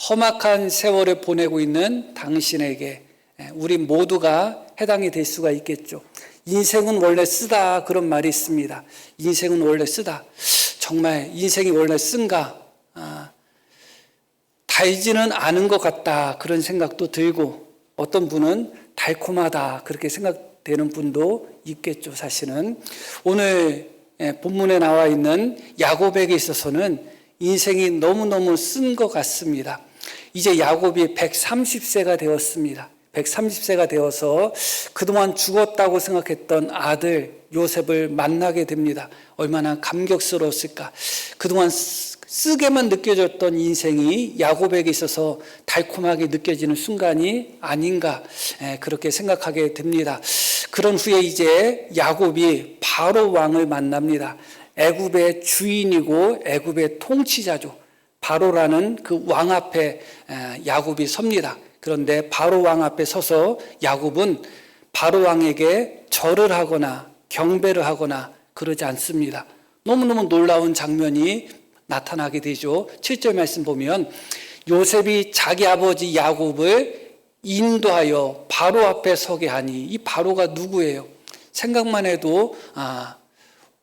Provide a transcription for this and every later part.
험악한 세월을 보내고 있는 당신에게 우리 모두가 해당이 될 수가 있겠죠. 인생은 원래 쓰다, 그런 말이 있습니다. 인생은 원래 쓰다. 정말 인생이 원래 쓴가? 달지는 않은 것 같다, 그런 생각도 들고, 어떤 분은 달콤하다, 그렇게 생각되는 분도 있겠죠. 사실은 오늘 본문에 나와 있는 야곱에게 있어서는 인생이 너무너무 쓴 것 같습니다. 이제 야곱이 130세가 되었습니다. 130세가 되어서 그동안 죽었다고 생각했던 아들 요셉을 만나게 됩니다. 얼마나 감격스러웠을까. 그동안 쓰게만 느껴졌던 인생이 야곱에게 있어서 달콤하게 느껴지는 순간이 아닌가, 그렇게 생각하게 됩니다. 그런 후에 이제 야곱이 바로 왕을 만납니다. 애굽의 주인이고 애굽의 통치자죠. 바로라는 그 왕 앞에 야곱이 섭니다. 그런데 바로 왕 앞에 서서 야곱은 바로 왕에게 절을 하거나 경배를 하거나 그러지 않습니다. 너무너무 놀라운 장면이 나타나게 되죠. 7절 말씀 보면 요셉이 자기 아버지 야곱을 인도하여 바로 앞에 서게 하니, 이 바로가 누구예요? 생각만 해도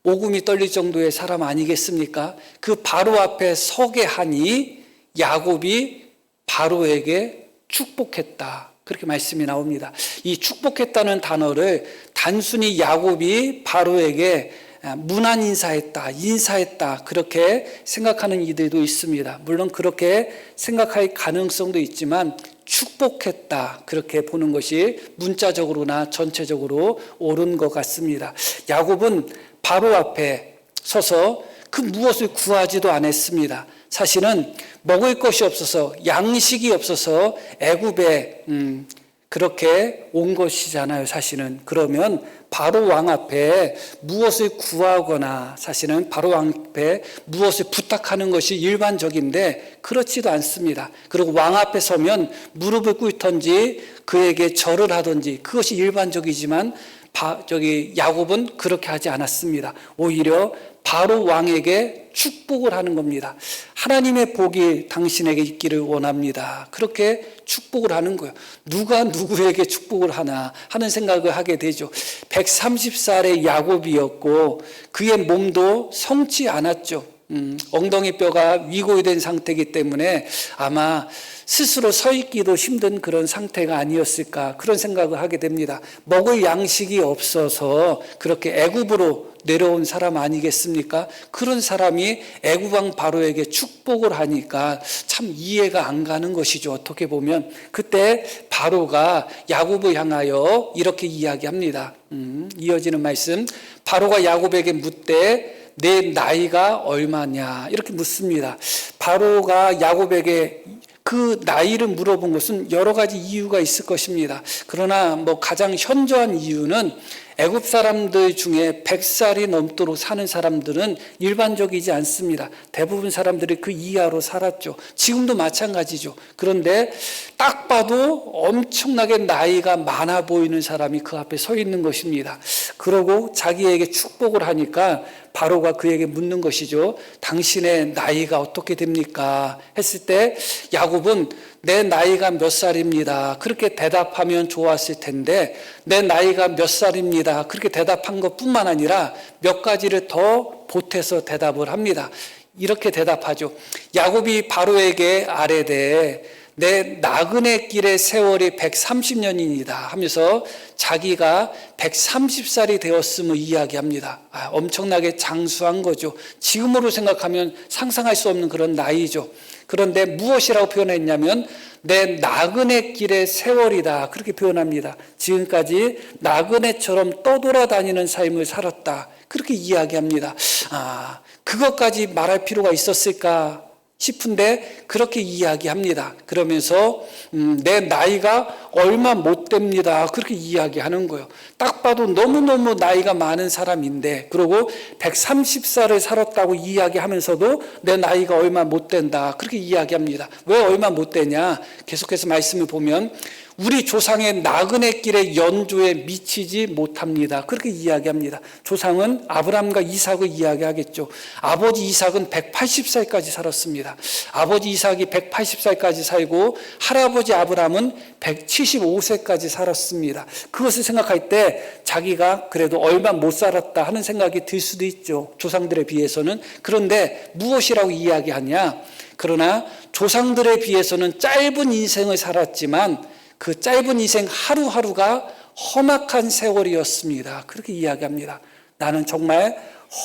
오금이 떨릴 정도의 사람 아니겠습니까? 그 바로 앞에 서게 하니 야곱이 바로에게 축복했다, 그렇게 말씀이 나옵니다. 이 축복했다는 단어를 단순히 야곱이 바로에게 문안 인사했다 그렇게 생각하는 이들도 있습니다. 물론 그렇게 생각할 가능성도 있지만 축복했다, 그렇게 보는 것이 문자적으로나 전체적으로 옳은 것 같습니다. 야곱은 바로 앞에 서서 그 무엇을 구하지도 않았습니다. 사실은 먹을 것이 없어서, 양식이 없어서 애굽에 그렇게 온 것이잖아요, 사실은. 그러면 바로 왕 앞에 무엇을 구하거나, 사실은 바로 왕 앞에 무엇을 부탁하는 것이 일반적인데 그렇지도 않습니다. 그리고 왕 앞에 서면 무릎을 꿇던지 그에게 절을 하든지 그것이 일반적이지만 야곱은 그렇게 하지 않았습니다. 오히려 바로 왕에게 축복을 하는 겁니다. 하나님의 복이 당신에게 있기를 원합니다, 그렇게 축복을 하는 거예요. 누가 누구에게 축복을 하나 하는 생각을 하게 되죠. 130살의 야곱이었고 그의 몸도 성치 않았죠. 엉덩이 뼈가 위고된 상태이기 때문에 아마 스스로 서 있기도 힘든 그런 상태가 아니었을까, 그런 생각을 하게 됩니다. 먹을 양식이 없어서 그렇게 애굽으로 내려온 사람 아니겠습니까? 그런 사람이 애굽 왕 바로에게 축복을 하니까 참 이해가 안 가는 것이죠. 어떻게 보면 그때 바로가 야곱을 향하여 이렇게 이야기합니다. 이어지는 말씀, 바로가 야곱에게 묻되 내 나이가 얼마냐, 이렇게 묻습니다. 바로가 야곱에게 그 나이를 물어본 것은 여러 가지 이유가 있을 것입니다. 그러나 가장 현저한 이유는 애굽 사람들 중에 100살이 넘도록 사는 사람들은 일반적이지 않습니다. 대부분 사람들이 그 이하로 살았죠. 지금도 마찬가지죠. 그런데 딱 봐도 엄청나게 나이가 많아 보이는 사람이 그 앞에 서 있는 것입니다. 그러고 자기에게 축복을 하니까 바로가 그에게 묻는 것이죠. 당신의 나이가 어떻게 됩니까? 했을 때 야곱은 내 나이가 몇 살입니다, 그렇게 대답하면 좋았을 텐데 내 나이가 몇 살입니다, 그렇게 대답한 것뿐만 아니라 몇 가지를 더 보태서 대답을 합니다. 이렇게 대답하죠. 야곱이 바로에게 아뢰되 내 나그네 길의 세월이 130년이니이다 하면서 자기가 130살이 되었음을 이야기합니다. 엄청나게 장수한 거죠. 지금으로 생각하면 상상할 수 없는 그런 나이죠. 그런데 무엇이라고 표현했냐면 내 나그네 길의 세월이다, 그렇게 표현합니다. 지금까지 나그네처럼 떠돌아다니는 삶을 살았다, 그렇게 이야기합니다. 그것까지 말할 필요가 있었을까 싶은데 그렇게 이야기합니다. 그러면서 내 나이가 얼마 못 됩니다, 그렇게 이야기하는 거예요. 딱 봐도 너무너무 나이가 많은 사람인데, 그리고 130살을 살았다고 이야기하면서도 내 나이가 얼마 못 된다, 그렇게 이야기합니다. 왜 얼마 못 되냐? 계속해서 말씀을 보면 우리 조상의 나그네 길의 연조에 미치지 못합니다. 그렇게 이야기합니다. 조상은 아브람과 이삭을 이야기하겠죠. 아버지 이삭은 180살까지 살았습니다. 아버지 이삭이 180살까지 살고 할아버지 아브람은 175세까지 살았습니다. 그것을 생각할 때 자기가 그래도 얼마 못 살았다 하는 생각이 들 수도 있죠. 조상들에 비해서는. 그런데 무엇이라고 이야기하냐? 그러나 조상들에 비해서는 짧은 인생을 살았지만 그 짧은 인생 하루하루가 험악한 세월이었습니다. 그렇게 이야기합니다. 나는 정말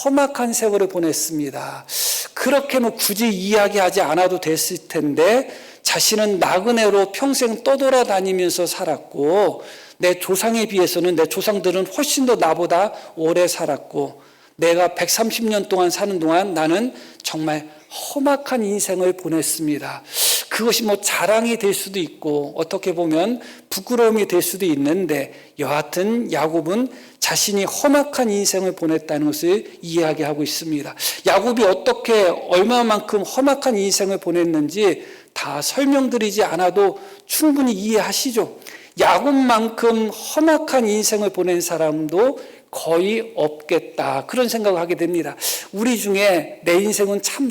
험악한 세월을 보냈습니다. 그렇게 굳이 이야기하지 않아도 됐을 텐데 자신은 나그네로 평생 떠돌아다니면서 살았고 내 조상에 비해서는 내 조상들은 훨씬 더 나보다 오래 살았고 내가 130년 동안 사는 동안 나는 정말 험악한 인생을 보냈습니다. 그것이 자랑이 될 수도 있고 어떻게 보면 부끄러움이 될 수도 있는데 여하튼 야곱은 자신이 험악한 인생을 보냈다는 것을 이야기하고 있습니다. 야곱이 어떻게 얼마만큼 험악한 인생을 보냈는지 다 설명드리지 않아도 충분히 이해하시죠. 야곱만큼 험악한 인생을 보낸 사람도 거의 없겠다. 그런 생각을 하게 됩니다. 우리 중에 내 인생은 참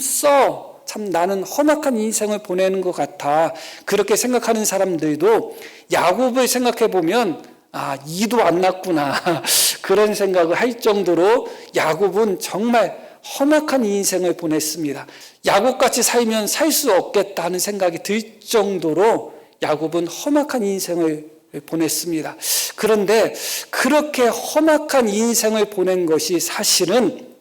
나는 험악한 인생을 보내는 것 같아. 그렇게 생각하는 사람들도 야곱을 생각해 보면 이도 안 났구나. 그런 생각을 할 정도로 야곱은 정말 험악한 인생을 보냈습니다. 야곱같이 살면 살 수 없겠다는 생각이 들 정도로 야곱은 험악한 인생을 보냈습니다. 그런데 그렇게 험악한 인생을 보낸 것이 사실은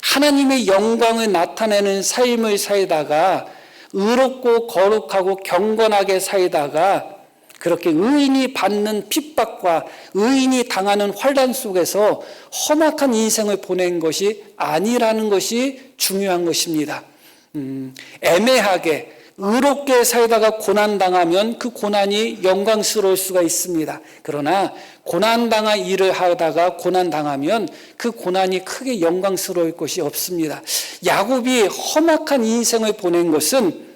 하나님의 영광을 나타내는 삶을 살다가 의롭고 거룩하고 경건하게 살다가 그렇게 의인이 받는 핍박과 의인이 당하는 환난 속에서 험악한 인생을 보낸 것이 아니라는 것이 중요한 것입니다. 애매하게 의롭게 살다가 고난당하면 그 고난이 영광스러울 수가 있습니다. 그러나 고난당한 일을 하다가 고난당하면 그 고난이 크게 영광스러울 것이 없습니다. 야곱이 험악한 인생을 보낸 것은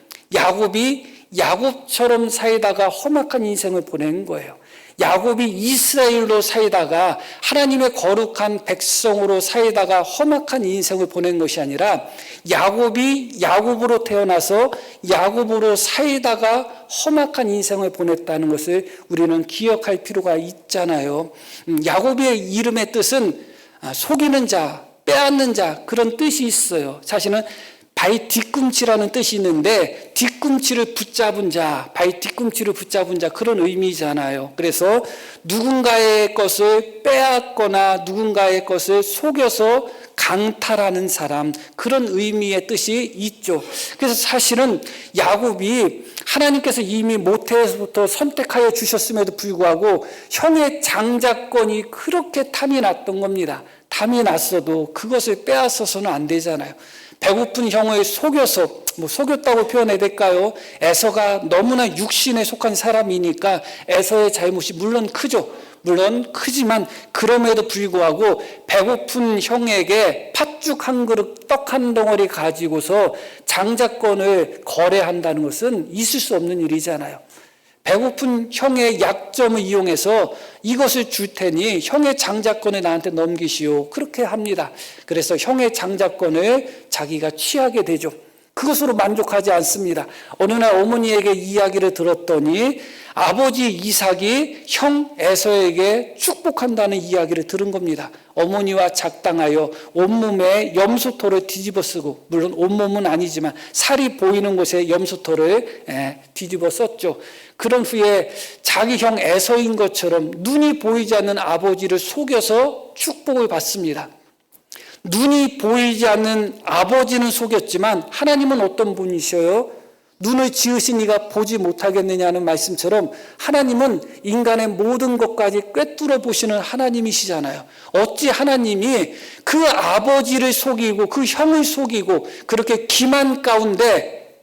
야곱처럼 살다가 험악한 인생을 보낸 거예요. 야곱이 이스라엘로 살다가 하나님의 거룩한 백성으로 살다가 험악한 인생을 보낸 것이 아니라 야곱이 야곱으로 태어나서 야곱으로 살다가 험악한 인생을 보냈다는 것을 우리는 기억할 필요가 있잖아요. 야곱의 이름의 뜻은 속이는 자, 빼앗는 자 그런 뜻이 있어요. 사실은 바위 뒤꿈치라는 뜻이 있는데 뒤꿈치를 붙잡은 자, 바위 뒤꿈치를 붙잡은 자 그런 의미잖아요. 그래서 누군가의 것을 빼앗거나 누군가의 것을 속여서 강탈하는 사람 그런 의미의 뜻이 있죠. 그래서 사실은 야곱이 하나님께서 이미 모태에서부터 선택하여 주셨음에도 불구하고 형의 장자권이 그렇게 탐이 났던 겁니다. 탐이 났어도 그것을 빼앗아서는 안 되잖아요. 배고픈 형을 속였다고 표현해야 될까요? 에서가 너무나 육신에 속한 사람이니까 에서의 잘못이 물론 크죠. 물론 크지만 그럼에도 불구하고 배고픈 형에게 팥죽 한 그릇, 떡 한 덩어리 가지고서 장자권을 거래한다는 것은 있을 수 없는 일이잖아요. 배고픈 형의 약점을 이용해서 이것을 줄 테니 형의 장자권을 나한테 넘기시오. 그렇게 합니다. 그래서 형의 장자권을 자기가 취하게 되죠. 그것으로 만족하지 않습니다. 어느 날 어머니에게 이야기를 들었더니 아버지 이삭이 형 에서에게 축복한다는 이야기를 들은 겁니다. 어머니와 작당하여 온몸에 염소털을 뒤집어 쓰고, 물론 온몸은 아니지만 살이 보이는 곳에 염소털을 뒤집어 썼죠. 그런 후에 자기 형 에서인 것처럼 눈이 보이지 않는 아버지를 속여서 축복을 받습니다. 눈이 보이지 않는 아버지는 속였지만 하나님은 어떤 분이셔요? 눈을 지으신 이가 보지 못하겠느냐는 말씀처럼 하나님은 인간의 모든 것까지 꿰뚫어 보시는 하나님이시잖아요. 어찌 하나님이 그 아버지를 속이고 그 형을 속이고 그렇게 기만 가운데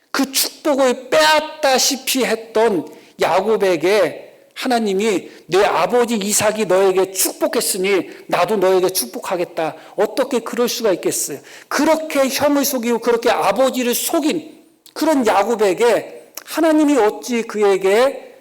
그 축복을 빼앗다시피 했던 야곱에게 하나님이 내 아버지 이삭이 너에게 축복했으니 나도 너에게 축복하겠다. 어떻게 그럴 수가 있겠어요? 그렇게 형을 속이고 그렇게 아버지를 속인 그런 야곱에게 하나님이 어찌 그에게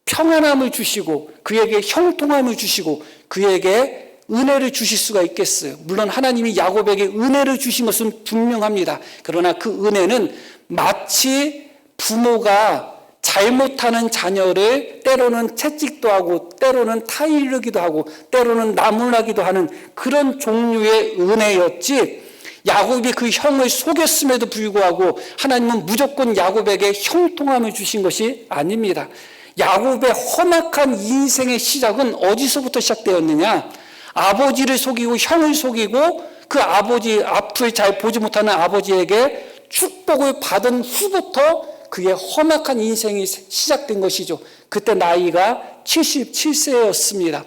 평안함을 주시고 그에게 형통함을 주시고 그에게 은혜를 주실 수가 있겠어요? 물론 하나님이 야곱에게 은혜를 주신 것은 분명합니다. 그러나 그 은혜는 마치 부모가 잘못하는 자녀를 때로는 채찍도 하고 때로는 타이르기도 하고 때로는 나무라기도 하는 그런 종류의 은혜였지, 야곱이 그 형을 속였음에도 불구하고 하나님은 무조건 야곱에게 형통함을 주신 것이 아닙니다. 야곱의 험악한 인생의 시작은 어디서부터 시작되었느냐? 아버지를 속이고 형을 속이고 그 아버지 앞을 잘 보지 못하는 아버지에게 축복을 받은 후부터 그의 험악한 인생이 시작된 것이죠. 그때 나이가 77세였습니다.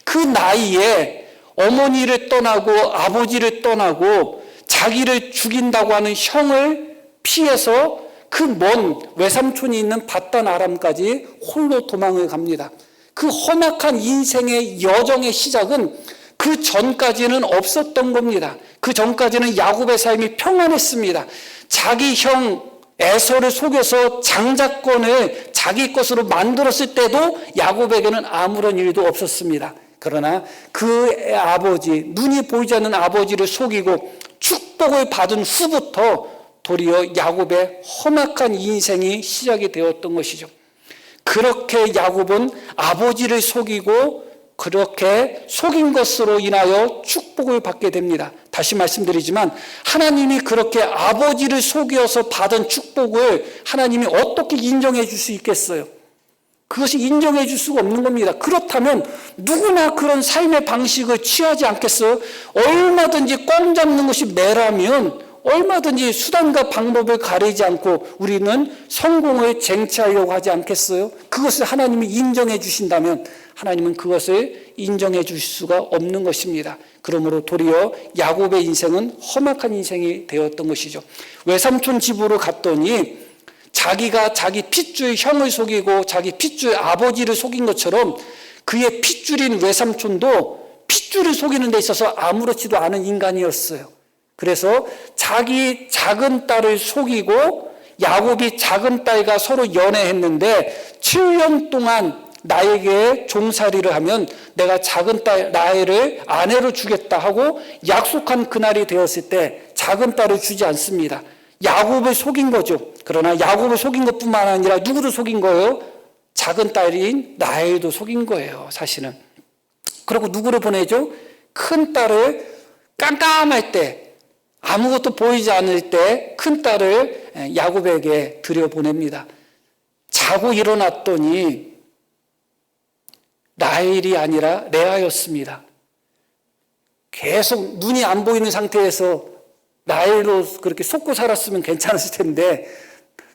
그 나이에 어머니를 떠나고 아버지를 떠나고 자기를 죽인다고 하는 형을 피해서 그 먼 외삼촌이 있는 바단 아람까지 홀로 도망을 갑니다. 그 험악한 인생의 여정의 시작은 그 전까지는 없었던 겁니다. 그 전까지는 야곱의 삶이 평안했습니다. 자기 형 에서를 속여서 장자권을 자기 것으로 만들었을 때도 야곱에게는 아무런 일도 없었습니다. 그러나 그 아버지, 눈이 보이지 않는 아버지를 속이고 축복을 받은 후부터 도리어 야곱의 험악한 인생이 시작이 되었던 것이죠. 그렇게 야곱은 아버지를 속이고 그렇게 속인 것으로 인하여 축복을 받게 됩니다. 다시 말씀드리지만 하나님이 그렇게 아버지를 속여서 받은 축복을 하나님이 어떻게 인정해 줄 수 있겠어요? 그것이 인정해 줄 수가 없는 겁니다. 그렇다면 누구나 그런 삶의 방식을 취하지 않겠어요? 얼마든지 꽝 잡는 것이 매라면 얼마든지 수단과 방법을 가리지 않고 우리는 성공을 쟁취하려고 하지 않겠어요? 그것을 하나님이 인정해 주신다면 하나님은 그것을 인정해 주실 수가 없는 것입니다. 그러므로 도리어 야곱의 인생은 험악한 인생이 되었던 것이죠. 외삼촌 집으로 갔더니 자기가 자기 핏줄 형을 속이고 자기 핏줄 아버지를 속인 것처럼 그의 핏줄인 외삼촌도 핏줄을 속이는 데 있어서 아무렇지도 않은 인간이었어요. 그래서 자기 작은 딸을 속이고 야곱이 작은 딸과 서로 연애했는데 7년 동안 나에게 종살이를 하면 내가 작은 딸 나애를 아내로 주겠다 하고 약속한 그날이 되었을 때 작은 딸을 주지 않습니다. 야곱을 속인 거죠. 그러나 야곱을 속인 것뿐만 아니라 누구를 속인 거예요? 작은 딸인 라헬도 속인 거예요, 사실은. 그리고 누구를 보내죠? 큰 딸을 깜깜할 때 아무것도 보이지 않을 때 큰 딸을 야곱에게 들여보냅니다. 자고 일어났더니 라헬이 아니라 레아였습니다. 계속 눈이 안 보이는 상태에서 라헬로 그렇게 속고 살았으면 괜찮았을 텐데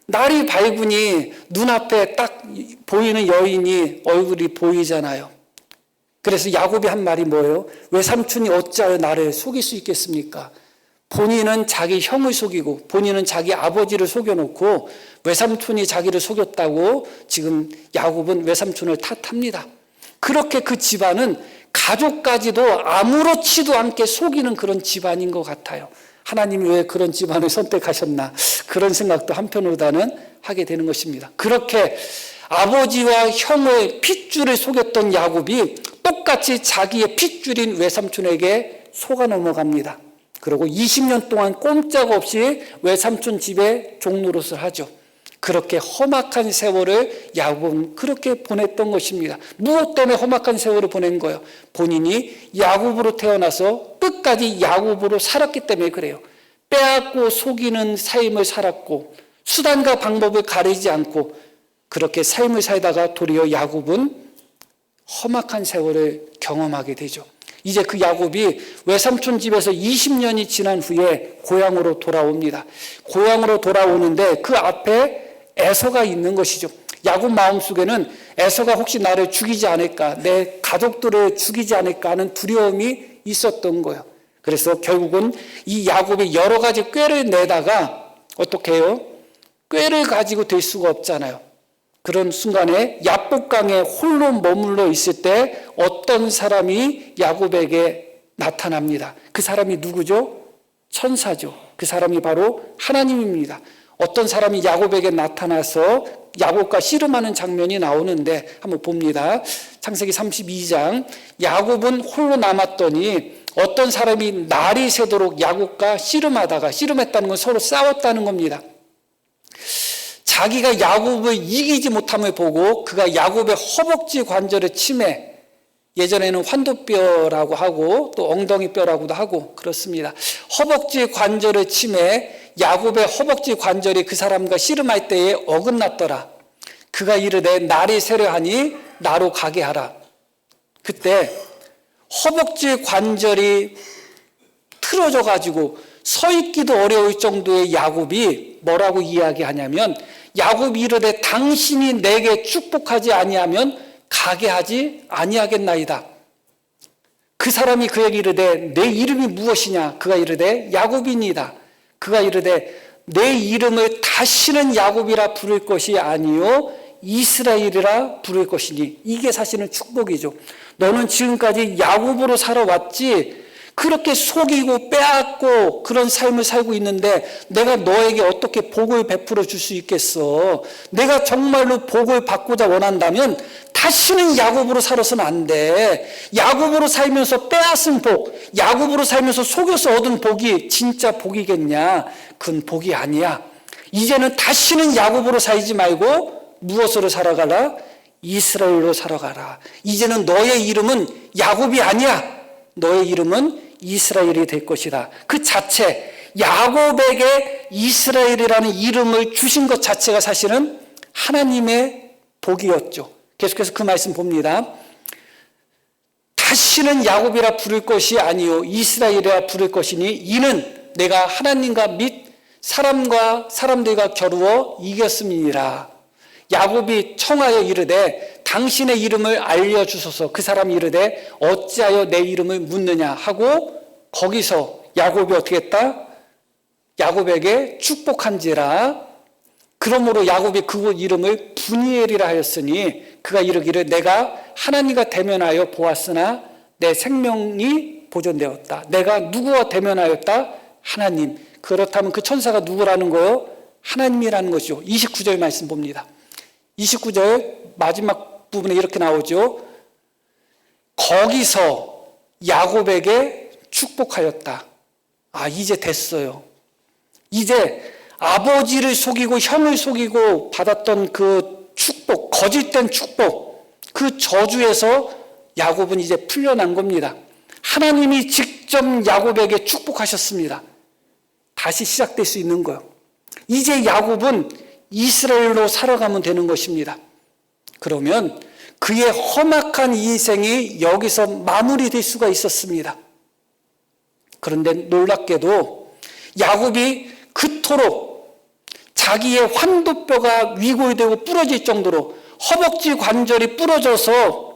날이 밝으니 눈앞에 딱 보이는 여인이 얼굴이 보이잖아요. 그래서 야곱이 한 말이 뭐예요? 외삼촌이 어찌하여 나를 속일 수 있겠습니까? 본인은 자기 형을 속이고 본인은 자기 아버지를 속여놓고 외삼촌이 자기를 속였다고 지금 야곱은 외삼촌을 탓합니다. 그렇게 그 집안은 가족까지도 아무렇지도 않게 속이는 그런 집안인 것 같아요. 하나님이 왜 그런 집안을 선택하셨나 그런 생각도 한편으로는 하게 되는 것입니다. 그렇게 아버지와 형의 핏줄을 속였던 야곱이 똑같이 자기의 핏줄인 외삼촌에게 속아 넘어갑니다. 그리고 20년 동안 꼼짝없이 외삼촌 집에 종노릇을 하죠. 그렇게 험악한 세월을 야곱은 그렇게 보냈던 것입니다. 무엇 때문에 험악한 세월을 보낸 거예요? 본인이 야곱으로 태어나서 끝까지 야곱으로 살았기 때문에 그래요. 빼앗고 속이는 삶을 살았고 수단과 방법을 가리지 않고 그렇게 삶을 살다가 도리어 야곱은 험악한 세월을 경험하게 되죠. 이제 그 야곱이 외삼촌 집에서 20년이 지난 후에 고향으로 돌아옵니다. 고향으로 돌아오는데 그 앞에 에서가 있는 것이죠. 야곱 마음속에는 에서가 혹시 나를 죽이지 않을까, 내 가족들을 죽이지 않을까 하는 두려움이 있었던 거예요. 그래서 결국은 이 야곱이 여러 가지 꾀를 내다가 어떻게 해요? 꾀를 가지고 될 수가 없잖아요. 그런 순간에 야복강에 홀로 머물러 있을 때 어떤 사람이 야곱에게 나타납니다. 그 사람이 누구죠? 천사죠. 그 사람이 바로 하나님입니다. 어떤 사람이 야곱에게 나타나서 야곱과 씨름하는 장면이 나오는데 한번 봅니다. 창세기 32장. 야곱은 홀로 남았더니 어떤 사람이 날이 새도록 야곱과 씨름했다는 건 서로 싸웠다는 겁니다. 자기가 야곱을 이기지 못함을 보고 그가 야곱의 허벅지 관절을 치매, 예전에는 환도뼈라고 하고 또 엉덩이뼈라고도 하고 그렇습니다. 허벅지 관절을 치매 야곱의 허벅지 관절이 그 사람과 씨름할 때에 어긋났더라. 그가 이르되 날이 새려하니 나로 가게 하라. 그때 허벅지 관절이 틀어져 가지고 서 있기도 어려울 정도의 야곱이 뭐라고 이야기하냐면, 야곱이 이르되 당신이 내게 축복하지 아니하면 가게 하지 아니하겠나이다. 그 사람이 그에게 이르되 내 이름이 무엇이냐? 그가 이르되 야곱이니이다. 그가 이르되 내 이름을 다시는 야곱이라 부를 것이 아니요 이스라엘이라 부를 것이니. 이게 사실은 축복이죠. 너는 지금까지 야곱으로 살아왔지, 그렇게 속이고 빼앗고 그런 삶을 살고 있는데 내가 너에게 어떻게 복을 베풀어 줄 수 있겠어? 내가 정말로 복을 받고자 원한다면 다시는 야곱으로 살아서는 안 돼. 야곱으로 살면서 빼앗은 복, 야곱으로 살면서 속여서 얻은 복이 진짜 복이겠냐? 그건 복이 아니야. 이제는 다시는 야곱으로 살지 말고 무엇으로 살아가라? 이스라엘로 살아가라. 이제는 너의 이름은 야곱이 아니야. 너의 이름은 이스라엘이 될 것이다. 그 자체, 야곱에게 이스라엘이라는 이름을 주신 것 자체가 사실은 하나님의 복이었죠. 계속해서 그 말씀 봅니다. 다시는 야곱이라 부를 것이 아니요 이스라엘이라 부를 것이니 이는 내가 하나님과 및 사람과 사람들과 겨루어 이겼음이니라. 야곱이 청하여 이르되 당신의 이름을 알려주소서. 그 사람이 이르되 어찌하여 내 이름을 묻느냐 하고 거기서 야곱이 어떻게 했다? 야곱에게 축복한지라. 그러므로 야곱이 그곳 이름을 분이엘이라 하였으니 그가 이르기를 내가 하나님과 대면하여 보았으나 내 생명이 보존되었다. 내가 누구와 대면하였다? 하나님. 그렇다면 그 천사가 누구라는 거요? 하나님이라는 것이죠. 29절 말씀 봅니다. 29절 마지막 부분에 이렇게 나오죠. 거기서 야곱에게 축복하였다. 아, 이제 됐어요. 이제 아버지를 속이고 형을 속이고 받았던 그 축복, 거짓된 축복, 그 저주에서 야곱은 이제 풀려난 겁니다. 하나님이 직접 야곱에게 축복하셨습니다. 다시 시작될 수 있는 거예요. 이제 야곱은 이스라엘로 살아가면 되는 것입니다. 그러면 그의 험악한 인생이 여기서 마무리될 수가 있었습니다. 그런데 놀랍게도 야곱이 그토록 자기의 환도뼈가 위골되고 부러질 정도로 허벅지 관절이 부러져서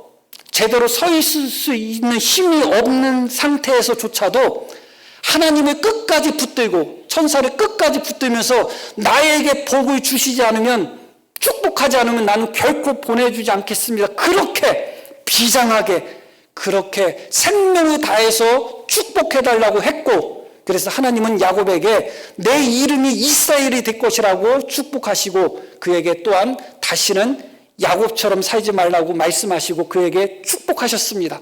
제대로 서 있을 수 있는 힘이 없는 상태에서조차도 하나님을 끝까지 붙들고 천사를 끝까지 붙들면서 나에게 복을 주시지 않으면, 축복하지 않으면 나는 결코 보내주지 않겠습니다. 그렇게 비장하게, 그렇게 생명을 다해서 축복해달라고 했고, 그래서 하나님은 야곱에게 내 이름이 이스라엘이 될 것이라고 축복하시고 그에게 또한 다시는 야곱처럼 살지 말라고 말씀하시고 그에게 축복하셨습니다.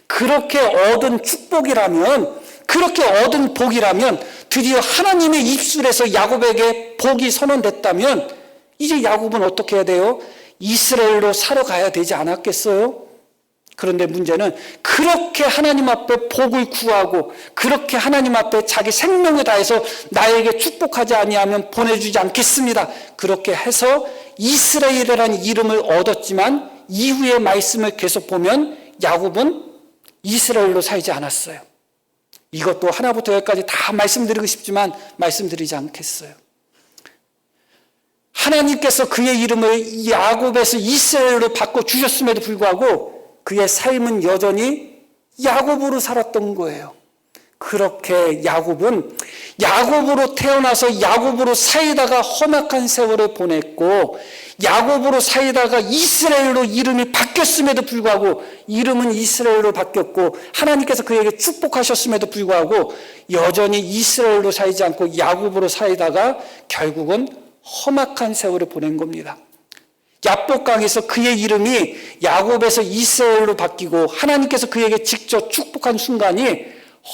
그렇게 얻은 축복이라면, 그렇게 얻은 복이라면, 드디어 하나님의 입술에서 야곱에게 복이 선언됐다면 이제 야곱은 어떻게 해야 돼요? 이스라엘로 살아가야 되지 않았겠어요? 그런데 문제는 그렇게 하나님 앞에 복을 구하고 그렇게 하나님 앞에 자기 생명을 다해서 나에게 축복하지 아니하면 보내주지 않겠습니다. 그렇게 해서 이스라엘이라는 이름을 얻었지만 이후의 말씀을 계속 보면 야곱은 이스라엘로 살지 않았어요. 이것도 하나부터 열까지 다 말씀드리고 싶지만 말씀드리지 않겠어요. 하나님께서 그의 이름을 야곱에서 이스라엘로 바꿔주셨음에도 불구하고 그의 삶은 여전히 야곱으로 살았던 거예요. 그렇게 야곱은 야곱으로 태어나서 야곱으로 살다가 험악한 세월을 보냈고, 야곱으로 살다가 이스라엘로 이름이 바뀌었음에도 불구하고, 이름은 이스라엘로 바뀌었고 하나님께서 그에게 축복하셨음에도 불구하고 여전히 이스라엘로 살지 않고 야곱으로 살다가 결국은 험악한 세월을 보낸 겁니다. 야복강에서 그의 이름이 야곱에서 이스라엘로 바뀌고 하나님께서 그에게 직접 축복한 순간이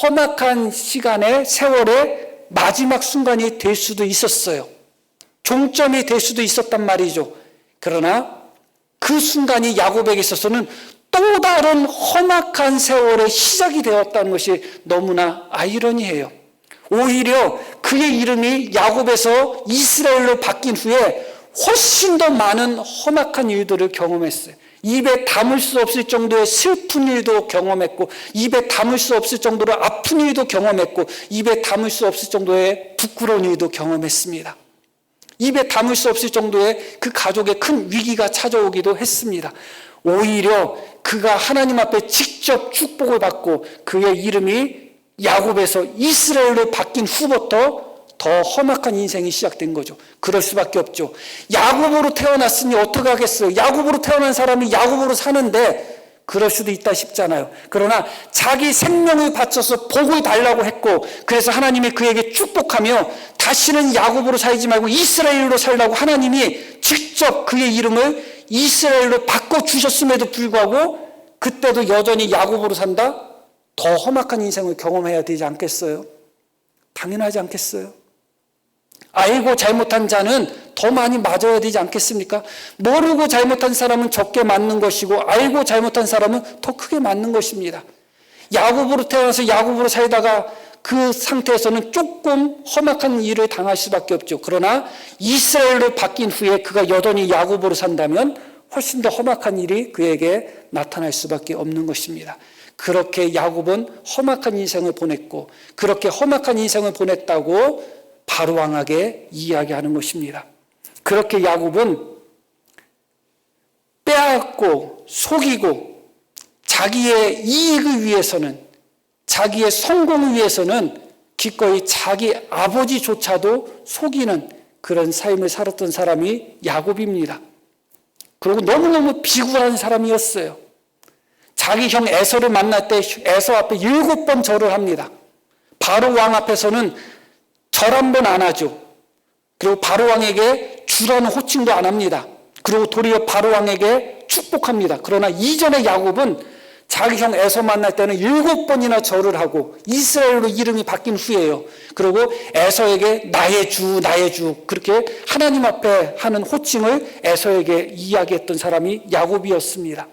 험악한 시간의 세월의 마지막 순간이 될 수도 있었어요. 종점이 될 수도 있었단 말이죠. 그러나 그 순간이 야곱에게 있어서는 또 다른 험악한 세월의 시작이 되었다는 것이 너무나 아이러니해요. 오히려 그의 이름이 야곱에서 이스라엘로 바뀐 후에 훨씬 더 많은 험악한 일들을 경험했어요. 입에 담을 수 없을 정도의 슬픈 일도 경험했고, 입에 담을 수 없을 정도로 아픈 일도 경험했고, 입에 담을 수 없을 정도의 부끄러운 일도 경험했습니다. 입에 담을 수 없을 정도의 그 가족에 큰 위기가 찾아오기도 했습니다. 오히려 그가 하나님 앞에 직접 축복을 받고 그의 이름이 야곱에서 이스라엘로 바뀐 후부터 더 험악한 인생이 시작된 거죠. 그럴 수밖에 없죠. 야곱으로 태어났으니 어떻게 하겠어요? 야곱으로 태어난 사람이 야곱으로 사는데 그럴 수도 있다 싶잖아요. 그러나 자기 생명을 바쳐서 복을 달라고 했고, 그래서 하나님이 그에게 축복하며 다시는 야곱으로 살지 말고 이스라엘로 살라고 하나님이 직접 그의 이름을 이스라엘로 바꿔주셨음에도 불구하고 그때도 여전히 야곱으로 산다? 더 험악한 인생을 경험해야 되지 않겠어요? 당연하지 않겠어요? 알고 잘못한 자는 더 많이 맞아야 되지 않겠습니까? 모르고 잘못한 사람은 적게 맞는 것이고 알고 잘못한 사람은 더 크게 맞는 것입니다. 야곱으로 태어나서 야곱으로 살다가 그 상태에서는 조금 험악한 일을 당할 수밖에 없죠. 그러나 이스라엘로 바뀐 후에 그가 여전히 야곱으로 산다면 훨씬 더 험악한 일이 그에게 나타날 수밖에 없는 것입니다. 그렇게 야곱은 험악한 인생을 보냈고, 그렇게 험악한 인생을 보냈다고 바로 왕에게 이야기하는 것입니다. 그렇게 야곱은 빼앗고 속이고 자기의 이익을 위해서는, 자기의 성공을 위해서는 기꺼이 자기 아버지조차도 속이는 그런 삶을 살았던 사람이 야곱입니다. 그리고 너무너무 비굴한 사람이었어요. 자기 형 에서를 만날 때 에서 앞에 7번 절을 합니다. 바로 왕 앞에서는 절 한 번 안 하죠. 그리고 바로 왕에게 주라는 호칭도 안 합니다. 그리고 도리어 바로 왕에게 축복합니다. 그러나 이전에 야곱은 자기 형 에서 만날 때는 7번이나 절을 하고 이스라엘로 이름이 바뀐 후에요. 그리고 에서에게 나의 주 그렇게 하나님 앞에 하는 호칭을 에서에게 이야기했던 사람이 야곱이었습니다.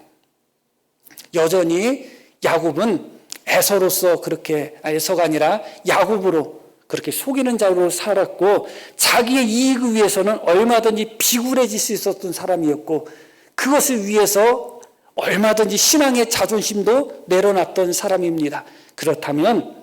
여전히 야곱은 에서로서 그렇게, 에서가 아니라 야곱으로 그렇게 속이는 자로 살았고, 자기의 이익을 위해서는 얼마든지 비굴해질 수 있었던 사람이었고, 그것을 위해서 얼마든지 신앙의 자존심도 내려놨던 사람입니다. 그렇다면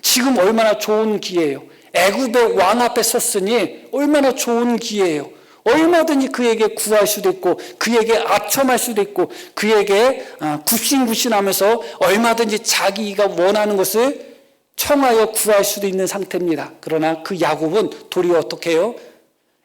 지금 얼마나 좋은 기회예요. 애굽의 왕 앞에 섰으니 얼마나 좋은 기회예요. 얼마든지 그에게 구할 수도 있고, 그에게 아첨할 수도 있고, 그에게 굽신굽신하면서 얼마든지 자기가 원하는 것을 청하여 구할 수도 있는 상태입니다. 그러나 그 야곱은 도리어 어떻게 해요?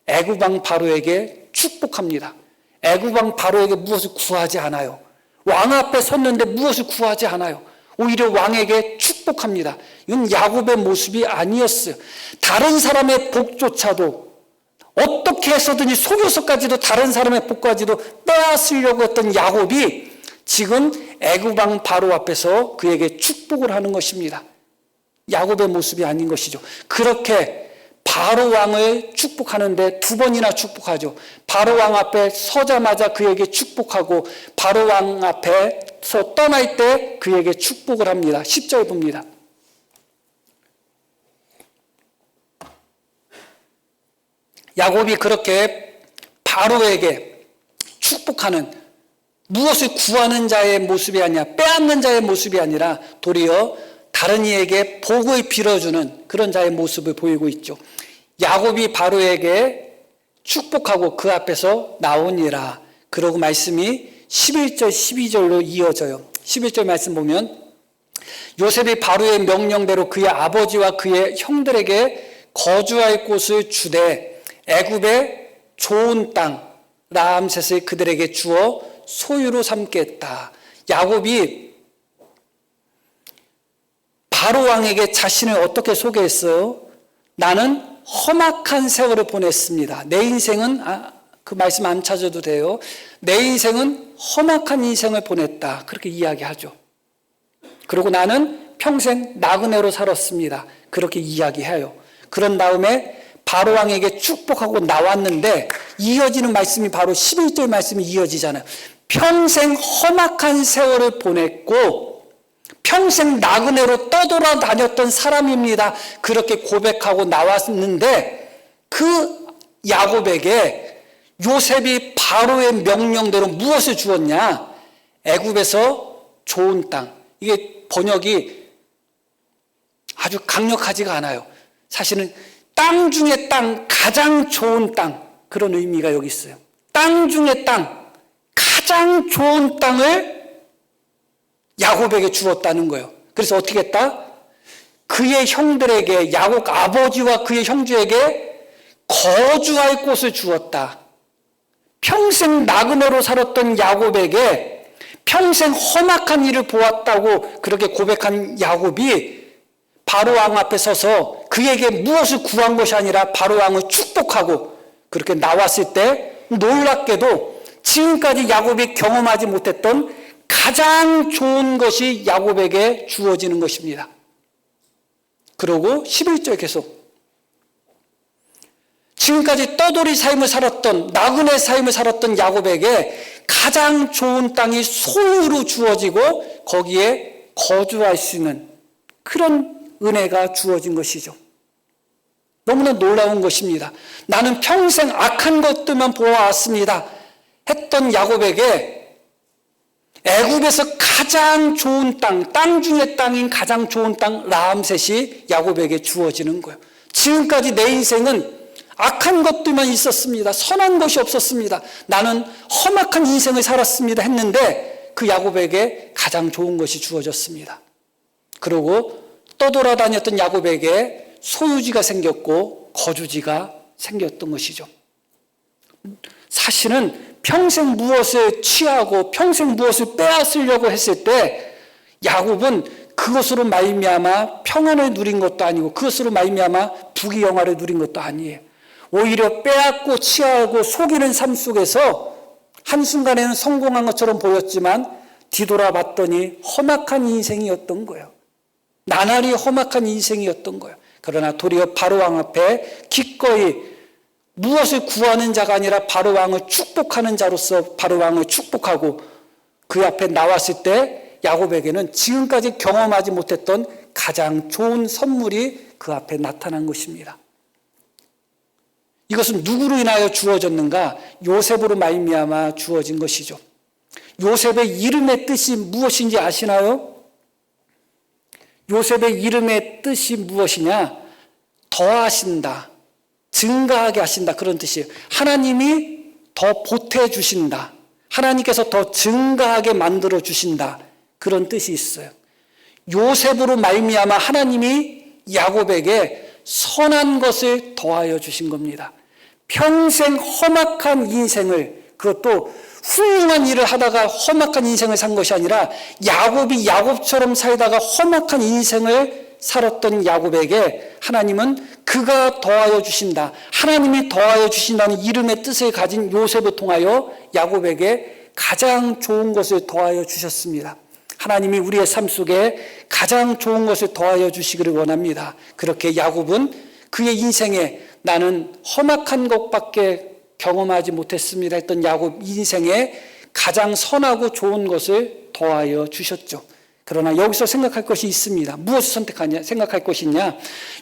애굽 왕 바로에게 축복합니다. 애굽 왕 바로에게 무엇을 구하지 않아요. 왕 앞에 섰는데 무엇을 구하지 않아요. 오히려 왕에게 축복합니다. 이건 야곱의 모습이 아니었어요. 다른 사람의 복조차도 어떻게 해서든지 속여서까지도 다른 사람의 복까지도 빼앗으려고 했던 야곱이 지금 애굽 왕 바로 앞에서 그에게 축복을 하는 것입니다. 야곱의 모습이 아닌 것이죠. 그렇게 바로 왕을 축복하는데 2번이나 축복하죠. 바로 왕 앞에 서자마자 그에게 축복하고 바로 왕 앞에서 떠날 때 그에게 축복을 합니다. 10절 봅니다. 야곱이 그렇게 바로에게 축복하는, 무엇을 구하는 자의 모습이 아니라, 빼앗는 자의 모습이 아니라 도리어 다른 이에게 복을 빌어주는 그런 자의 모습을 보이고 있죠. 야곱이 바로에게 축복하고 그 앞에서 나오니라. 그러고 말씀이 11절 12절로 이어져요. 11절 말씀 보면 요셉이 바로의 명령대로 그의 아버지와 그의 형들에게 거주할 곳을 주되 애굽의 좋은 땅 라암셋을 그들에게 주어 소유로 삼게 했다. 야곱이 바로 왕에게 자신을 어떻게 소개했어요? 나는 험악한 세월을 보냈습니다. 내 인생은 그 말씀 안 찾아도 돼요. 내 인생은 험악한 인생을 보냈다. 그렇게 이야기하죠. 그리고 나는 평생 나그네로 살았습니다. 그렇게 이야기해요. 그런 다음에 바로왕에게 축복하고 나왔는데 이어지는 말씀이 바로 11절 말씀이 이어지잖아요. 평생 험악한 세월을 보냈고 평생 나그네로 떠돌아다녔던 사람입니다. 그렇게 고백하고 나왔는데 그 야곱에게 요셉이 바로의 명령대로 무엇을 주었냐? 애굽에서 좋은 땅. 이게 번역이 아주 강력하지가 않아요. 사실은 땅 중에 땅, 가장 좋은 땅, 그런 의미가 여기 있어요. 땅 중에 땅, 가장 좋은 땅을 야곱에게 주었다는 거예요. 그래서 어떻게 했다? 그의 형들에게, 야곱 아버지와 그의 형제에게 거주할 곳을 주었다. 평생 나그네로 살았던 야곱에게 평생 험악한 일을 보았다고 그렇게 고백한 야곱이 바로왕 앞에 서서 그에게 무엇을 구한 것이 아니라 바로왕을 축복하고 그렇게 나왔을 때 놀랍게도 지금까지 야곱이 경험하지 못했던 가장 좋은 것이 야곱에게 주어지는 것입니다. 그리고 11절 계속 지금까지 떠돌이 삶을 살았던 나그네 삶을 살았던 야곱에게 가장 좋은 땅이 소유로 주어지고 거기에 거주할 수 있는 그런 은혜가 주어진 것이죠. 너무나 놀라운 것입니다. 나는 평생 악한 것들만 보아왔습니다 했던 야곱에게 애굽에서 가장 좋은 땅, 땅 중의 땅인 가장 좋은 땅 라암셋이 야곱에게 주어지는 거예요. 지금까지 내 인생은 악한 것들만 있었습니다. 선한 것이 없었습니다. 나는 험악한 인생을 살았습니다 했는데 그 야곱에게 가장 좋은 것이 주어졌습니다. 그리고 떠돌아다녔던 야곱에게 소유지가 생겼고 거주지가 생겼던 것이죠. 사실은 평생 무엇을 취하고 평생 무엇을 빼앗으려고 했을 때 야곱은 그것으로 말미암아 평안을 누린 것도 아니고 그것으로 말미암아 부귀영화를 누린 것도 아니에요. 오히려 빼앗고 취하고 속이는 삶 속에서 한순간에는 성공한 것처럼 보였지만 뒤돌아봤더니 험악한 인생이었던 거예요. 나날이 험악한 인생이었던 거예요. 그러나 도리어 바로왕 앞에 기꺼이 무엇을 구하는 자가 아니라 바로왕을 축복하는 자로서 바로왕을 축복하고 그 앞에 나왔을 때 야곱에게는 지금까지 경험하지 못했던 가장 좋은 선물이 그 앞에 나타난 것입니다. 이것은 누구로 인하여 주어졌는가? 요셉으로 말미암아 주어진 것이죠. 요셉의 이름의 뜻이 무엇인지 아시나요? 요셉의 이름의 뜻이 무엇이냐? 더하신다, 증가하게 하신다, 그런 뜻이에요. 하나님이 더 보태주신다, 하나님께서 더 증가하게 만들어 주신다, 그런 뜻이 있어요. 요셉으로 말미암아 하나님이 야곱에게 선한 것을 더하여 주신 겁니다. 평생 험악한 인생을, 그것도 훌륭한 일을 하다가 험악한 인생을 산 것이 아니라 야곱이 야곱처럼 살다가 험악한 인생을 살았던 야곱에게 하나님은 그가 더하여 주신다, 하나님이 더하여 주신다는 이름의 뜻을 가진 요셉을 통하여 야곱에게 가장 좋은 것을 더하여 주셨습니다. 하나님이 우리의 삶 속에 가장 좋은 것을 더하여 주시기를 원합니다. 그렇게 야곱은 그의 인생에 나는 험악한 것밖에 경험하지 못했습니다 했던 야곱 인생에 가장 선하고 좋은 것을 더하여 주셨죠. 그러나 여기서 생각할 것이 있습니다. 무엇을 생각할 것이냐?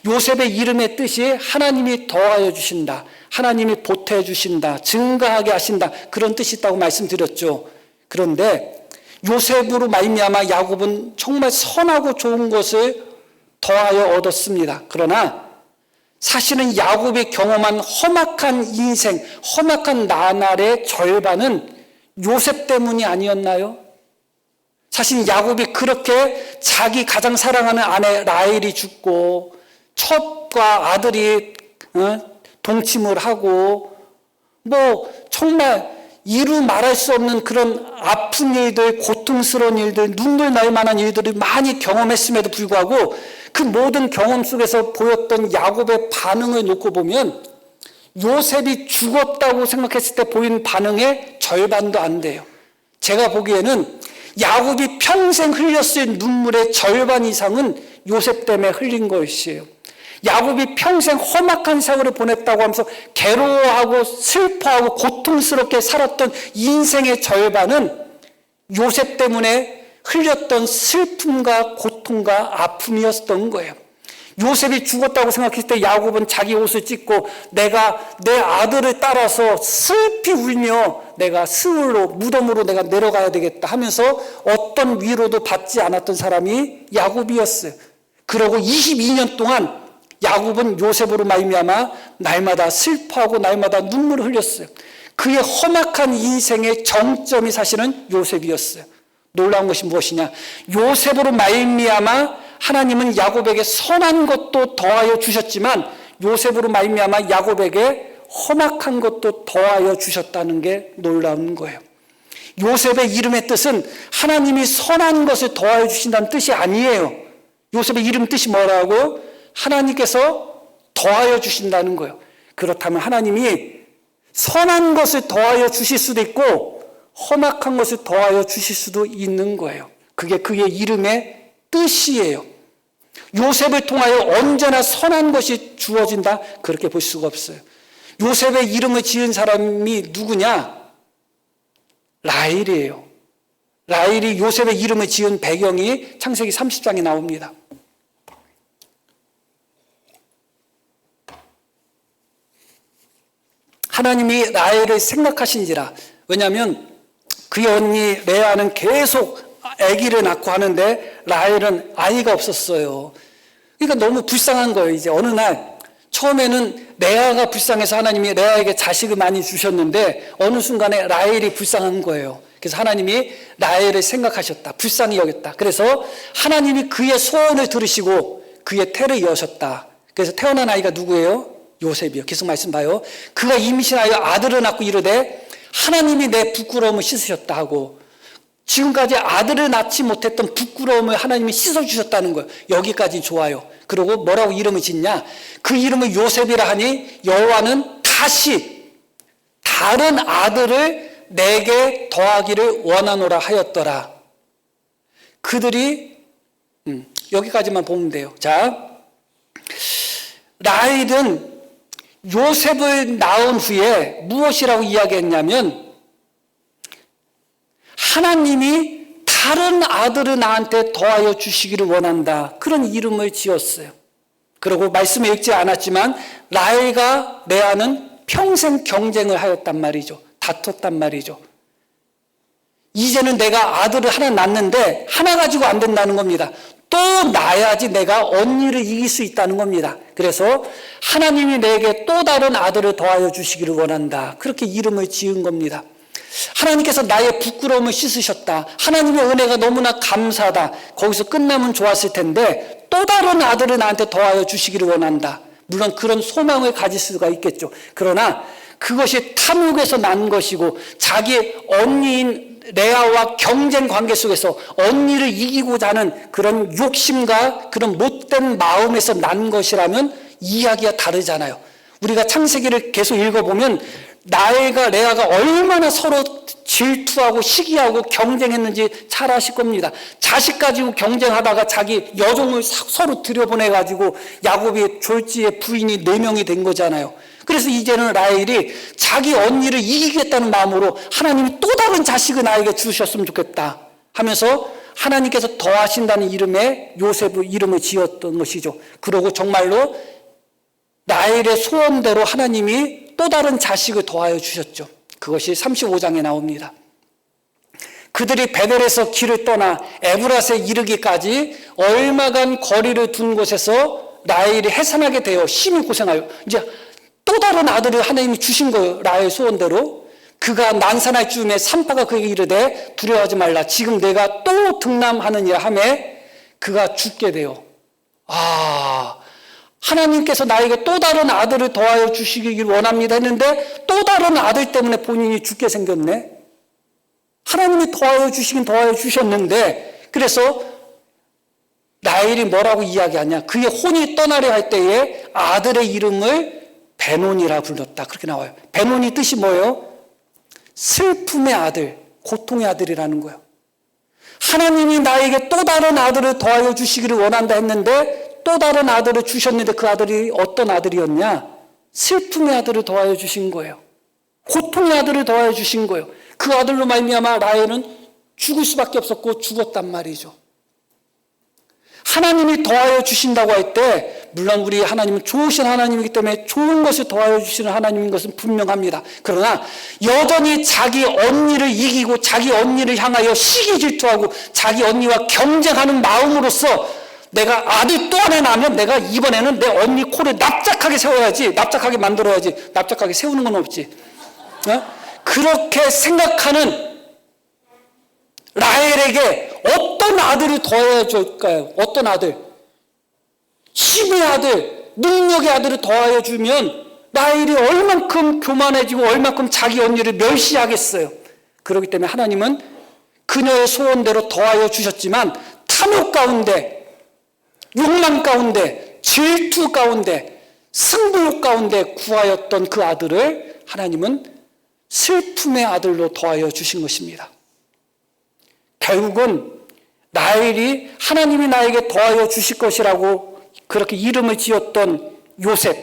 요셉의 이름의 뜻이 하나님이 더하여 주신다, 하나님이 보태 주신다, 증가하게 하신다, 그런 뜻이 있다고 말씀드렸죠. 그런데 요셉으로 말미암아 야곱은 정말 선하고 좋은 것을 더하여 얻었습니다. 그러나 사실은 야곱이 경험한 험악한 인생, 험악한 나날의 절반은 요셉 때문이 아니었나요? 사실 야곱이 그렇게 자기 가장 사랑하는 아내 라헬이 죽고 첩과 아들이 동침을 하고 정말 이루 말할 수 없는 그런 아픈 일들, 고통스러운 일들, 눈물 날 만한 일들을 많이 경험했음에도 불구하고 그 모든 경험 속에서 보였던 야곱의 반응을 놓고 보면 요셉이 죽었다고 생각했을 때 보인 반응의 절반도 안 돼요. 제가 보기에는 야곱이 평생 흘렸을 눈물의 절반 이상은 요셉 때문에 흘린 것이에요. 야곱이 평생 험악한 세월을 보냈다고 하면서 괴로워하고 슬퍼하고 고통스럽게 살았던 인생의 절반은 요셉 때문에 흘렸던 슬픔과 고통과 아픔이었던 거예요. 요셉이 죽었다고 생각했을 때 야곱은 자기 옷을 찢고 내가 내 아들을 따라서 슬피 울며 내가 스울로 무덤으로 내가 내려가야 되겠다 하면서 어떤 위로도 받지 않았던 사람이 야곱이었어요. 그러고 22년 동안 야곱은 요셉으로 말미암아 날마다 슬퍼하고 날마다 눈물을 흘렸어요. 그의 험악한 인생의 정점이 사실은 요셉이었어요. 놀라운 것이 무엇이냐? 요셉으로 말미암아 하나님은 야곱에게 선한 것도 더하여 주셨지만 요셉으로 말미암아 야곱에게 험악한 것도 더하여 주셨다는 게 놀라운 거예요. 요셉의 이름의 뜻은 하나님이 선한 것을 더하여 주신다는 뜻이 아니에요. 요셉의 이름 뜻이 뭐라고? 하나님께서 더하여 주신다는 거예요. 그렇다면 하나님이 선한 것을 더하여 주실 수도 있고 험악한 것을 더하여 주실 수도 있는 거예요. 그게 그의 이름의 뜻이에요. 요셉을 통하여 언제나 선한 것이 주어진다? 그렇게 볼 수가 없어요. 요셉의 이름을 지은 사람이 누구냐? 라헬이에요. 라헬이 요셉의 이름을 지은 배경이 창세기 30장에 나옵니다. 하나님이 라헬을 생각하신지라. 왜냐하면 그의 언니 레아는 계속 아기를 낳고 하는데 라헬은 아이가 없었어요. 그러니까 너무 불쌍한 거예요. 이제 어느 날 처음에는 레아가 불쌍해서 하나님이 레아에게 자식을 많이 주셨는데 어느 순간에 라헬이 불쌍한 거예요. 그래서 하나님이 라헬을 생각하셨다. 불쌍히 여겼다. 그래서 하나님이 그의 소원을 들으시고 그의 태를 여셨다. 그래서 태어난 아이가 누구예요? 요셉이요. 계속 말씀 봐요. 그가 임신하여 아들을 낳고 이르되 하나님이 내 부끄러움을 씻으셨다 하고 지금까지 아들을 낳지 못했던 부끄러움을 하나님이 씻어주셨다는 거예요. 여기까지 좋아요. 그리고 뭐라고 이름을 짓냐? 그 이름을 요셉이라 하니 여호와는 다시 다른 아들을 내게 더하기를 원하노라 하였더라. 그들이 여기까지만 보면 돼요. 자, 라헬은 요셉을 낳은 후에 무엇이라고 이야기했냐면 하나님이 다른 아들을 나한테 더하여 주시기를 원한다. 그런 이름을 지었어요. 그리고 말씀에 읽지 않았지만 라헬과 레아는 평생 경쟁을 하였단 말이죠. 다퉜단 말이죠. 이제는 내가 아들을 하나 낳는데 하나 가지고 안 된다는 겁니다. 또 낳아야지 내가 언니를 이길 수 있다는 겁니다. 그래서 하나님이 내게 또 다른 아들을 더하여 주시기를 원한다. 그렇게 이름을 지은 겁니다. 하나님께서 나의 부끄러움을 씻으셨다. 하나님의 은혜가 너무나 감사하다. 거기서 끝나면 좋았을 텐데 또 다른 아들을 나한테 더하여 주시기를 원한다. 물론 그런 소망을 가질 수가 있겠죠. 그러나 그것이 탐욕에서 난 것이고 자기 언니인 레아와 경쟁 관계 속에서 언니를 이기고자 하는 그런 욕심과 그런 못된 마음에서 난 것이라면 이야기가 다르잖아요. 우리가 창세기를 계속 읽어보면 라헬과 레아가 얼마나 서로 질투하고 시기하고 경쟁했는지 잘 아실 겁니다. 자식 가지고 경쟁하다가 자기 여종을 서로 들여보내가지고 야곱이 졸지에 부인이 4명이 된 거잖아요. 그래서 이제는 라헬이 자기 언니를 이기겠다는 마음으로 하나님이 또 다른 자식을 나에게 주셨으면 좋겠다 하면서 하나님께서 더하신다는 이름의 요셉의 이름을 지었던 것이죠. 그러고 정말로 라헬의 소원대로 하나님이 또 다른 자식을 더하여 주셨죠. 그것이 35장에 나옵니다. 그들이 베델에서 길을 떠나 에브라스에 이르기까지 얼마간 거리를 둔 곳에서 라헬이 해산하게 되어 심히 고생하여 이제 또 다른 아들을 하나님이 주신 거예요. 라헬 소원대로. 그가 난산할 즈음에 산파가 그에게 이르되 두려워하지 말라. 지금 내가 또 등남하느니라 하매 그가 죽게 돼요. 하나님께서 나에게 또 다른 아들을 더하여 주시길 원합니다 했는데 또 다른 아들 때문에 본인이 죽게 생겼네. 하나님이 더하여 주시긴 더하여 주셨는데 그래서 라헬이 뭐라고 이야기하냐. 그의 혼이 떠나려 할 때에 아들의 이름을 베논이라 불렀다. 그렇게 나와요. 베논이 뜻이 뭐예요? 슬픔의 아들, 고통의 아들이라는 거예요. 하나님이 나에게 또 다른 아들을 더하여 주시기를 원한다 했는데 또 다른 아들을 주셨는데 그 아들이 어떤 아들이었냐? 슬픔의 아들을 더하여 주신 거예요. 고통의 아들을 더하여 주신 거예요. 그 아들로 말미암아 라헬은 죽을 수밖에 없었고 죽었단 말이죠. 하나님이 더하여 주신다고 할 때 물론 우리 하나님은 좋으신 하나님이기 때문에 좋은 것을 더하여 주시는 하나님인 것은 분명합니다. 그러나 여전히 자기 언니를 이기고 자기 언니를 향하여 시기 질투하고 자기 언니와 경쟁하는 마음으로써 내가 아들 또 하나 낳으면 내가 이번에는 내 언니 코를 납작하게 세워야지, 납작하게 만들어야지. 납작하게 세우는 건 없지. 그렇게 생각하는 라헬에게 어떤 아들을 더해 줄까요? 어떤 아들? 힘의 아들, 능력의 아들을 더하여 주면 라헬이 얼만큼 교만해지고 얼만큼 자기 언니를 멸시하겠어요. 그렇기 때문에 하나님은 그녀의 소원대로 더하여 주셨지만 탐욕 가운데, 욕망 가운데, 질투 가운데, 승부욕 가운데 구하였던 그 아들을 하나님은 슬픔의 아들로 더하여 주신 것입니다. 결국은 라헬이 하나님이 나에게 더하여 주실 것이라고 그렇게 이름을 지었던 요셉,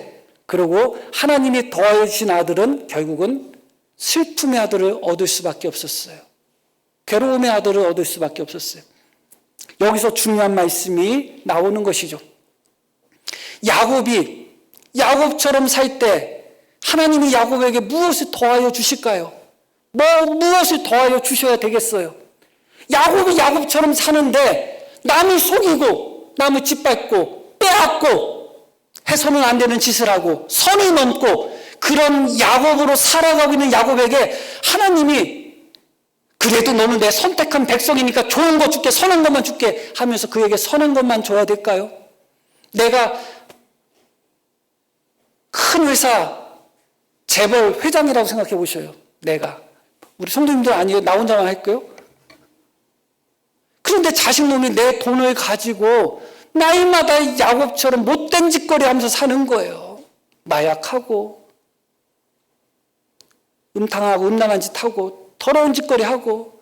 그리고 하나님이 더하여 주신 아들은 결국은 슬픔의 아들을 얻을 수밖에 없었어요. 괴로움의 아들을 얻을 수밖에 없었어요. 여기서 중요한 말씀이 나오는 것이죠. 야곱이 야곱처럼 살 때 하나님이 야곱에게 무엇을 더하여 주실까요? 무엇을 더하여 주셔야 되겠어요? 야곱이 야곱처럼 사는데 남을 속이고 남을 짓밟고 빼앗고 해서는 안 되는 짓을 하고 선을 넘고 그런 야곱으로 살아가고 있는 야곱에게 하나님이 그래도 너는 내 선택한 백성이니까 좋은 거 줄게, 선한 것만 줄게 하면서 그에게 선한 것만 줘야 될까요? 내가 큰 회사 재벌 회장이라고 생각해 보셔요. 내가 우리 성도님들 아니에요? 나 혼자만 할까요? 그런데 자식놈이 내 돈을 가지고 날마다 야곱처럼 못된 짓거리 하면서 사는 거예요. 마약하고 음탕하고 음란한 짓 하고 더러운 짓거리 하고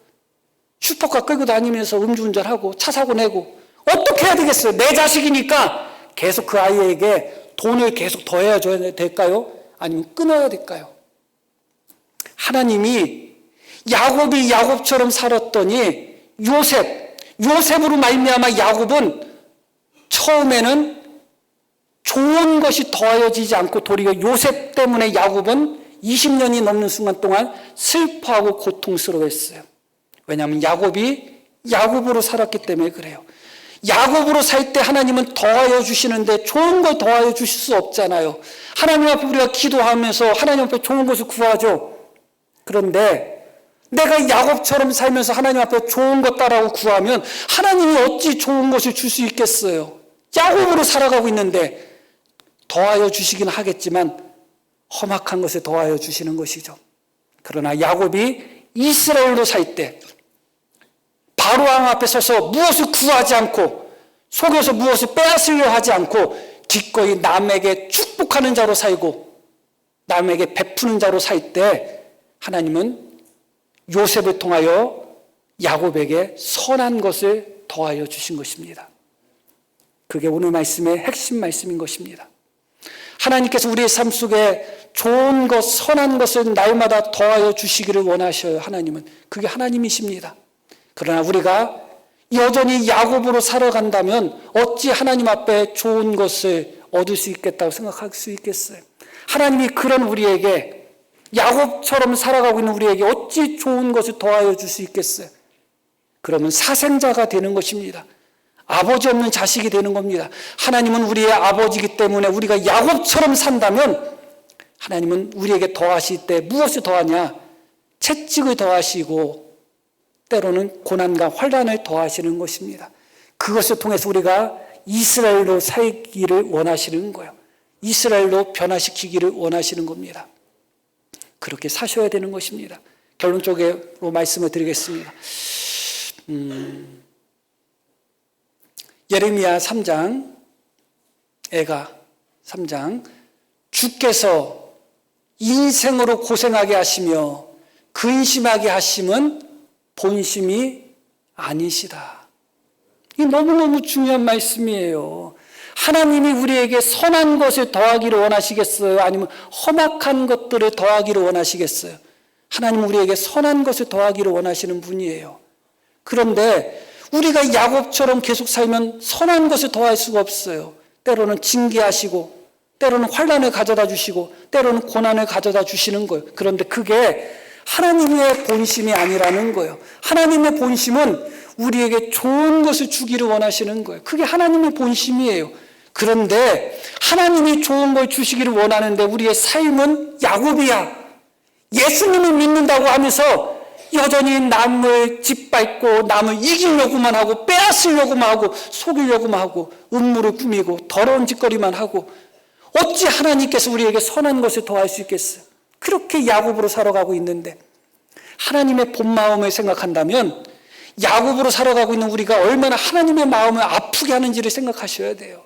슈퍼카 끌고 다니면서 음주운전하고 차 사고 내고 어떻게 해야 되겠어요? 내 자식이니까 계속 그 아이에게 돈을 계속 더해야 줘야 될까요? 아니면 끊어야 될까요? 하나님이 야곱이 야곱처럼 살았더니 요셉으로 말미암아 야곱은 처음에는 좋은 것이 더하여지지 않고 도리어 요셉 때문에 야곱은 20년이 넘는 순간 동안 슬퍼하고 고통스러워했어요. 왜냐하면 야곱이 야곱으로 살았기 때문에 그래요. 야곱으로 살 때 하나님은 더하여 주시는데 좋은 걸 더하여 주실 수 없잖아요. 하나님 앞에 우리가 기도하면서 하나님 앞에 좋은 것을 구하죠. 그런데 내가 야곱처럼 살면서 하나님 앞에 좋은 것 따라고 구하면 하나님이 어찌 좋은 것을 줄 수 있겠어요? 야곱으로 살아가고 있는데 더하여 주시긴 하겠지만 험악한 것을 더하여 주시는 것이죠. 그러나 야곱이 이스라엘로 살 때 바로왕 앞에 서서 무엇을 구하지 않고 속여서 무엇을 빼앗으려 하지 않고 기꺼이 남에게 축복하는 자로 살고 남에게 베푸는 자로 살 때 하나님은 요셉을 통하여 야곱에게 선한 것을 더하여 주신 것입니다. 그게 오늘 말씀의 핵심 말씀인 것입니다. 하나님께서 우리의 삶 속에 좋은 것, 선한 것을 날마다 더하여 주시기를 원하셔요. 하나님은. 그게 하나님이십니다. 그러나 우리가 여전히 야곱으로 살아간다면 어찌 하나님 앞에 좋은 것을 얻을 수 있겠다고 생각할 수 있겠어요? 하나님이 그런 우리에게 야곱처럼 살아가고 있는 우리에게 어찌 좋은 것을 더하여 줄 수 있겠어요? 그러면 사생자가 되는 것입니다. 아버지 없는 자식이 되는 겁니다. 하나님은 우리의 아버지이기 때문에 우리가 야곱처럼 산다면 하나님은 우리에게 더하실 때 무엇을 더하냐? 채찍을 더하시고 때로는 고난과 환난을 더하시는 것입니다. 그것을 통해서 우리가 이스라엘로 살기를 원하시는 거예요. 이스라엘로 변화시키기를 원하시는 겁니다. 그렇게 사셔야 되는 것입니다. 결론적으로 말씀을 드리겠습니다. 예레미야 3장 3장 주께서 인생으로 고생하게 하시며 근심하게 하심은 본심이 아니시다. 이게 너무너무 중요한 말씀이에요. 하나님이 우리에게 선한 것을 더하기를 원하시겠어요? 아니면 험악한 것들을 더하기를 원하시겠어요? 하나님은 우리에게 선한 것을 더하기를 원하시는 분이에요. 그런데 우리가 야곱처럼 계속 살면 선한 것을 더할 수가 없어요. 때로는 징계하시고, 때로는 환난을 가져다 주시고, 때로는 고난을 가져다 주시는 거예요. 그런데 그게 하나님의 본심이 아니라는 거예요. 하나님의 본심은 우리에게 좋은 것을 주기를 원하시는 거예요. 그게 하나님의 본심이에요. 그런데 하나님이 좋은 걸 주시기를 원하는데 우리의 삶은 야곱이야. 예수님을 믿는다고 하면서 여전히 남을 짓밟고 남을 이기려고만 하고 빼앗으려고만 하고 속이려고만 하고 음모를 꾸미고 더러운 짓거리만 하고 어찌 하나님께서 우리에게 선한 것을 더할 수 있겠어요? 그렇게 야곱으로 살아가고 있는데 하나님의 본 마음을 생각한다면 야곱으로 살아가고 있는 우리가 얼마나 하나님의 마음을 아프게 하는지를 생각하셔야 돼요.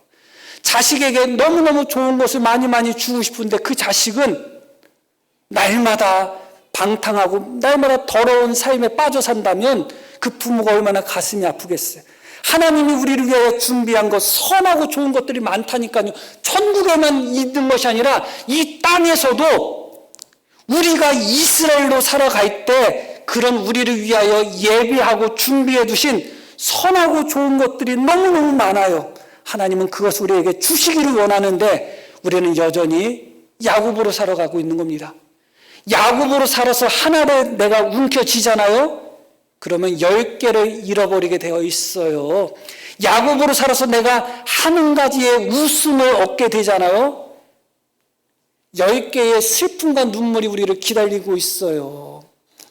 자식에게 너무너무 좋은 것을 많이 주고 싶은데 그 자식은 날마다 방탕하고 날마다 더러운 삶에 빠져 산다면 그 부모가 얼마나 가슴이 아프겠어요. 하나님이 우리를 위하여 준비한 것 선하고 좋은 것들이 많다니까요. 천국에만 있는 것이 아니라 이 땅에서도 우리가 이스라엘로 살아갈 때 그런 우리를 위하여 예비하고 준비해 두신 선하고 좋은 것들이 너무너무 많아요. 하나님은 그것을 우리에게 주시기를 원하는데 우리는 여전히 야곱으로 살아가고 있는 겁니다. 야곱으로 살아서 하나를 내가 움켜쥐잖아요. 그러면 10개를 잃어버리게 되어 있어요. 야곱으로 살아서 내가 한 가지의 웃음을 얻게 되잖아요. 10개의 슬픔과 눈물이 우리를 기다리고 있어요.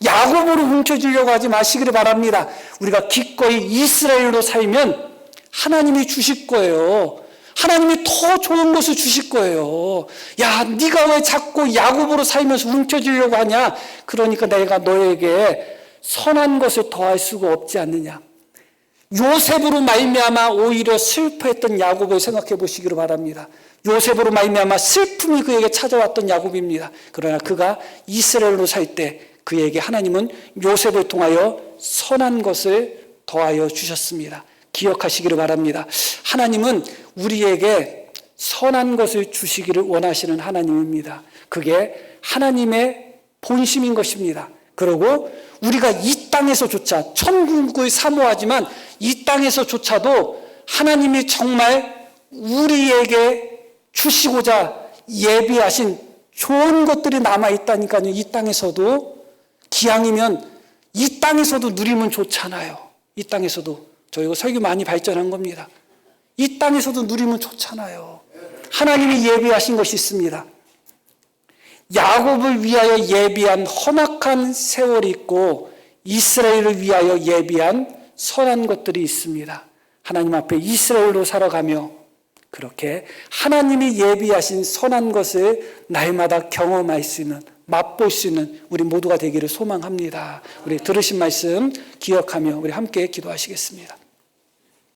야곱으로 움켜쥐려고 하지 마시기를 바랍니다. 우리가 기꺼이 이스라엘로 살면 하나님이 주실 거예요. 하나님이 더 좋은 것을 주실 거예요. 야, 네가 왜 자꾸 야곱으로 살면서 움켜쥐려고 하냐? 그러니까 내가 너에게 선한 것을 더할 수가 없지 않느냐. 요셉으로 말미암아 오히려 슬퍼했던 야곱을 생각해 보시기를 바랍니다. 요셉으로 말미암아 슬픔이 그에게 찾아왔던 야곱입니다. 그러나 그가 이스라엘로 살 때 그에게 하나님은 요셉을 통하여 선한 것을 더하여 주셨습니다. 기억하시기를 바랍니다. 하나님은 우리에게 선한 것을 주시기를 원하시는 하나님입니다. 그게 하나님의 본심인 것입니다. 그리고 우리가 이 땅에서조차 천국을 사모하지만 이 땅에서조차도 하나님이 정말 우리에게 주시고자 예비하신 좋은 것들이 남아있다니까요. 이 땅에서도 기왕이면 이 땅에서도 누리면 좋잖아요. 이 땅에서도 저희가 설교 많이 발전한 겁니다. 이 땅에서도 누리면 좋잖아요. 하나님이 예비하신 것이 있습니다. 야곱을 위하여 예비한 험악한 세월이 있고 이스라엘을 위하여 예비한 선한 것들이 있습니다. 하나님 앞에 이스라엘로 살아가며 그렇게 하나님이 예비하신 선한 것을 날마다 경험할 수 있는, 맛볼 수 있는 우리 모두가 되기를 소망합니다. 우리 들으신 말씀 기억하며 우리 함께 기도하시겠습니다.